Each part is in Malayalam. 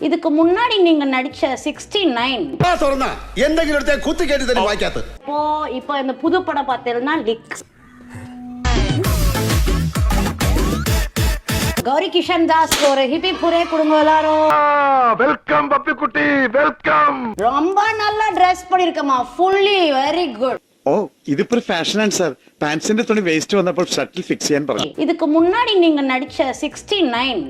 இதுக்கு முன்னாடி நீங்க நடிச்ச 69 എന്തെങ്കിലും കുത്തി കേട്ടി തന്നെ വായിക്കാത്ത இப்போ இந்த புது படம் பார்த்தேன்னா லிக். கௌரி கிஷன் தாஸ் ஒரு ஹிப்பி புரே கொடுங்க எல்லாரும். வெல்கம் பப்பி குட்டி வெல்கம். ரொம்ப நல்லா ட்ரெஸ் பண்ணிருக்கமா, ഫുള്ളി വെരി ഗുഡ്. ഓ ഇതിപ്പോ ഫാഷനാണ് സാർ. പാൻസിന്റെ തുണി വേസ്റ്റ് വന്നപ്പോൾ ഷട്ടിൽ ഫിക്സ് ചെയ്യാൻ പറഞ്ഞു. இதுக்கு முன்னாடி நீங்க நடிச்ச 69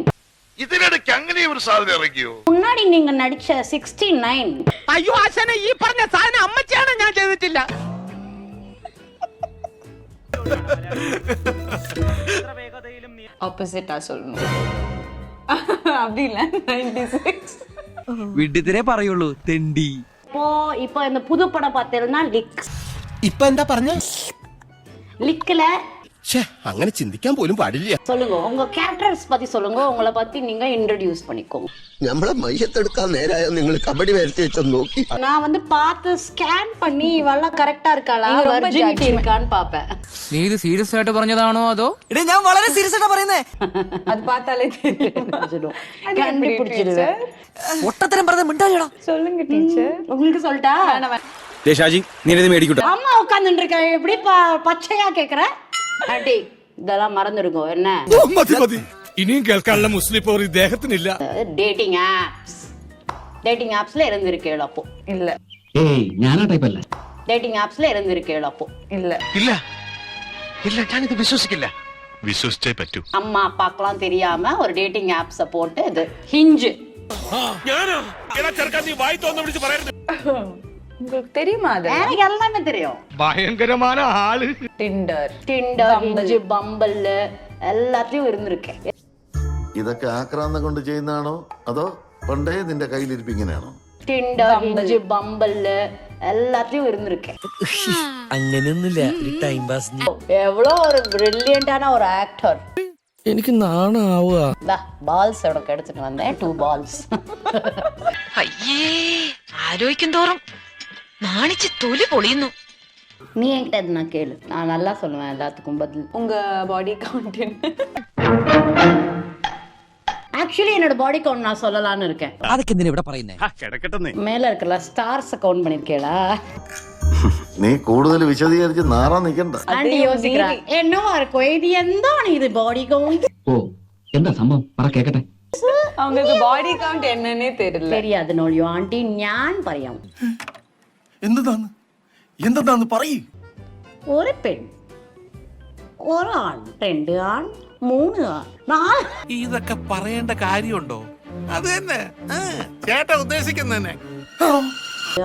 ഇതിനിടയ്ക്ക് അങ്ങനെ ഒരു സാധനം ഇറങ്ങിയോ? മുന്നാടി നിങ്ങൾ നടിച്ച 69. അയ്യോ ആശാനെ, ഈ പറഞ്ഞ സാധനം അമ്മച്ചാണ്, ഞാൻ ചെയ്തിട്ടില്ല. ஆப்போசிட்டா சொல்லணும். அப்படி இல்ல 96 വിഡിതരെ പറയുള്ളൂ തെണ്ടി. இப்போ இந்த புது படம் பார்த்தேன்னா லிக். ഇപ്പൊ എന്താ പറഞ്ഞ? லிக்ல അങ്ങനെ ചിന്തിക്കാൻ പോലും പാടില്ല. சொல்லுங்க, உங்க கேரக்டர்ஸ் பத்தி சொல்லுங்க, உங்களை பத்தி நீங்க இன்ட்ரோடியூஸ் பண்ணிக்கோங்க. നമ്മളെ മയ്യത്തെടുക്കാൻ നേരായ നിങ്ങൾ കബഡി വരത്തി വെച്ച് നോക്കി. நான் வந்து பார்த்து ஸ்கேன் பண்ணி இவெல்லாம் கரெக்டா இருக்காளா, வெர்ஜினிட்டி இருக்கான்னு பாப்பேன். നീ ഇത് സീരിയസ് ആയിട്ട് പറഞ്ഞതാണോ അതോ? എടേ ഞാൻ വളരെ സീരിയസ് ആയിട്ടാ പറയുന്നേ. அது பார்த்தாலே தெரியும். கண்டுபிடிச்சிடுவேன். ഒട്ടത്തരം പറഞ്ഞ മിണ്ടാലിയടാ. சொல்லுங்க டீச்சர். உங்களுக்கு சொல்லிட்டா? ഷാജി നീ ഇത് മേടിക്കട്ടെ. அம்மா உட்கார்ந்துட்டு இருக்க, எப்படி பச்சையா கேக்குற? அடி இதெல்லாம் மறந்துடுங்க. என்ன മതി മതി, ഇനിയും കേൾക്കാനുള്ള മുസ്ലിം പോർ ഇദ്ദേഹത്തിനില്ല. டேட்டிங் ஆப்ஸ்ல இருந்திருக்கேள் அப்போ? இல்ல ഏയ് ഞാനാ ടൈപ്പല്ല. டேட்டிங் ஆப்ஸ்ல இருந்திருக்கேள் அப்போ? இல்ல ഇല്ല ഇല്ല, ഞാനിത് വിശ്വസിക്കില്ല. വിശ്വസിച്ചേ പറ്റൂ. அம்மா அப்பாக்கெல்லாம் தெரியாம ஒரு டேட்டிங் ஆப்ஸ போட்டு இது ஹிஞ்ச். உங்களுக்கு தெரியுமா அது? எனக்கு எல்லாமே தெரியும். ഭയങ്കരമായ ആള്. டிண்டர் ஹிஞ்ச் பம்பிள் எல்லாத்தையும் இருந்திருக்கேன். ഇതൊക്കെ ആക്രാന്തം കൊണ്ട് ചെയ്യുന്നതാണോ അതോ പണ്ടേ നിന്റെ കയ്യിലിരിപ്പ് ഇങ്ങനെയാണോ? டிண்டர் ஹிஞ்ச் பம்பிள் எல்லாத்தையும் இருந்திருக்கேன். അങ്ങനെയൊന്നുമില്ല, ടൈം പാസ്. எவ்வளோ ஒரு பிரில்லியண்டான ஒரு ஆக்டர். എനിക്ക് നാണാവുക. பால்ஸ் உனக்கு எடுத்துட்டு வந்தேன், 2 பால்ஸ். അയ്യേ, ആലോചിക്കും തോറും നാണിച്ച് തൊലി പൊളിയുന്നു. நீ என்கிட்ட எதுனா கேளு, நான் நல்லா சொல்லுவேன் எல்லாத்துக்கும் பதில். உங்க பாடி கவுண்ட் என்ன? ஆக்சுவலி என்னோட பாடி கவுண்ட் நான் சொல்லலாம்னு இருக்கேன். അതൊക്കെ എന്തിനാ ഇവിടെ പറയുന്നേ? കിടക്കട്ടെ. மேல இருக்கல ஸ்டார்ஸ் கவுண்ட் பண்ணிருக்கேளா? നീ കൂടുതൽ വിശദീകരിച്ച് നാറാൻ നിൽക്കണ്ട. ஆண்டி யோசிக்கிறா என்னவா இருக்கும் இது, എന്താണ് ഇത് ബോഡി കൗണ്ട്? ഓ എന്താ സംഭവം പറ കേക്കട്ടെ. அவங்களுக்கு பாடி கவுண்ட் என்னன்னே தெரியல. தெரியாது നോളിയോ ആന്റി, ഞാൻ പറയാം. എന്താണ് പറയൂ. ഒരു പെൺ, ഒരു ആൺ, 2 ആൺ, 3 ആൺ, 4 ഇതൊക്കെ പറയേണ്ട കാര്യമുണ്ടോ? അത് തന്നെ ചേട്ടാ ഉദ്ദേശിക്കുന്നതന്നെ.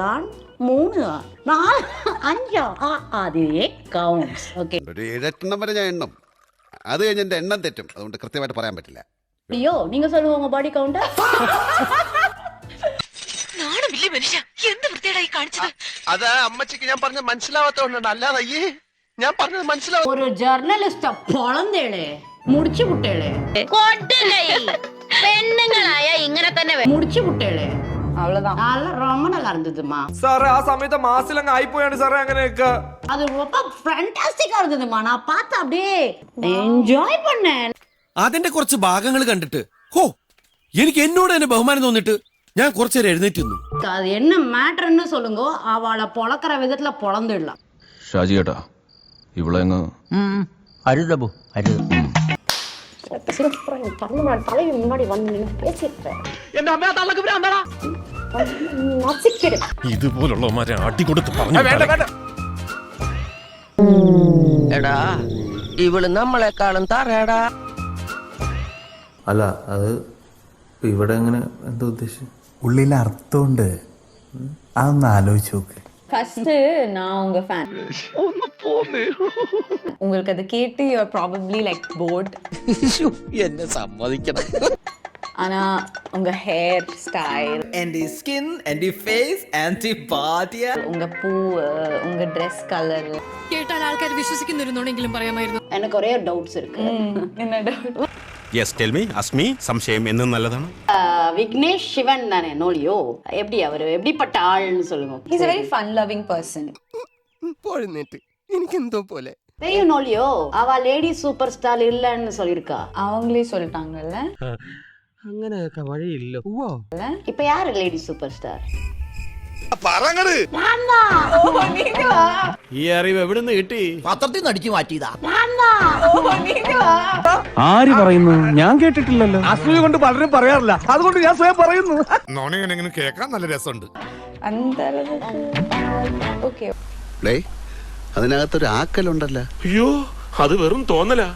ആൺ, 3 ആൺ, 4 5 അതേ കൗണ്ട്സ്. ഓക്കെ, ഒരു 7-8 വരെ ഞാൻ എണ്ണം. അത് കഴിഞ്ഞ് എന്റെ എണ്ണം തെറ്റും, അതുകൊണ്ട് കൃത്യമായിട്ട് പറയാൻ പറ്റില്ല. ஐயோ நீங்க சொல்லுங்க உங்க பாடி கவுண்ட். നാണമില്ലേ മനുഷ്യ, എന്ത് വൃത്തിയായി കാണിച്ചത്? അത് അമ്മച്ചിക്ക് ഞാൻ പറഞ്ഞ മനസ്സിലാവാത്തോണ്ടാണ്, അല്ലാതെ അയ്യേ ഞാൻ പറഞ്ഞത് മനസ്സിലാവും. ஒரு ஜர்னலிஸ்ட பொளந்தேளே, முடிச்சு விட்டேளே. പെണ്ണുങ്ങളായ ഇങ്ങനെ തന്നെ முடிச்சு விட்டேளே. அவ்வளவுதான். அதெல்லாம் ரொம்ப நல்லா இருந்ததுமா. സാറേ ആ സമയത്ത് മാസിലങ്ങ് ആയിപ്പോയാണ് സാറേ അങ്ങനെയൊക്കെ. அது ரொம்ப ஃபேண்டாஸ்டிக்கா இருந்ததுமா, நான் பார்த்து அப்படியே என்ஜாய் பண்ணேன். അതിന്റെ കുറച്ച് ഭാഗങ്ങൾ കണ്ടിട്ട് ഹോ എനിക്ക് എന്നോട് തന്നെ ബഹുമാനം തോന്നിട്ട് ഞാൻ കുറച്ചേരം എഴുന്നേറ്റ് നിന്നു. அது என்ன மேட்டர்னு சொல்லுங்க, அவளை பொளக்கிற விதத்துல பொளந்துடலாம். ഷാജി ഏട്ടാ ഇവിടെ അരുതബു അരുത്. தலைவி முன்னாடி வந்து நின்று பேசிட்டேன். എന്റെ അമ്മ തള്ളക്ക് ഭ്രാന്താടാ. ഇതുപോലുള്ളവന്മാരെ അടികൊടുത്ത് പറഞ്ഞു. എടാ ഇവള് നമ്മളെക്കാളും തറയടാ. അല്ല അത് ഇവിടെ എങ്ങനെ എന്താ ഉദ്ദേശിച്ചു? ഉള്ളിൽ അർത്ഥമുണ്ട്, അതൊന്ന് ആലോചിച്ച് നോക്ക്. ஃபர்ஸ்ட் நான் உங்க ஃபேன். உங்களுக்கு அது கேட்டு you are probably like bored. എന്നെ സമ്മതിക്കണം. ஆனா உங்க hair style and the skin and the face and the body. உங்க பூ, உங்க Dress கலர் കേട്ടാൽ ആൾക്കാർ വിശ്വസിക്കുന്നിരുന്നോണെങ്കിലും പറയാമായിരുന്നു. எனக்கு ஒரே டவுட்ஸ் இருக்கு. என்ன doubt? Yes tell me Asmi. സംശയം എന്നും നല്ലതാണ്. விக்னேஷ் சிவன் தானே நோலியோ, எப்படி அவரு எப்படிப்பட்ட ஆள்னு சொல்லுங்க. He's a very fun loving person. പോഴുന്നിട്ട് എനിക്ക് എന്തോ പോലെ தெரியும் நோலியோ, அவ லேடி சூப்பர் ஸ்டார் இல்லன்னு சொல்லிருக்கா. அவங்களே சொல்லிட்டாங்கல்ல. അങ്ങനെയൊക്കെ വഴിയില്ല இப்ப யாரு லேடி சூப்பர் ஸ்டார்? ഈ അറിവ് എവിടുന്ന് കിട്ടി? പത്രത്തിൽ നിന്ന് അടിച്ചു മാറ്റിയതാ. ആര് പറയുന്നു? ഞാൻ കേട്ടിട്ടില്ലല്ലോ. അസൂയ കൊണ്ട് പലരും പറയാറില്ല, അതുകൊണ്ട് ഞാൻ സ്വയം പറയുന്നു. നോണിങ്ങനെ കേൾക്കാൻ നല്ല രസമുണ്ട്. ഓക്കെ ഡേ അതിനകത്തൊരു ആക്കലുണ്ടല്ലോ. അയ്യോ അത് വെറും തോന്നലാ.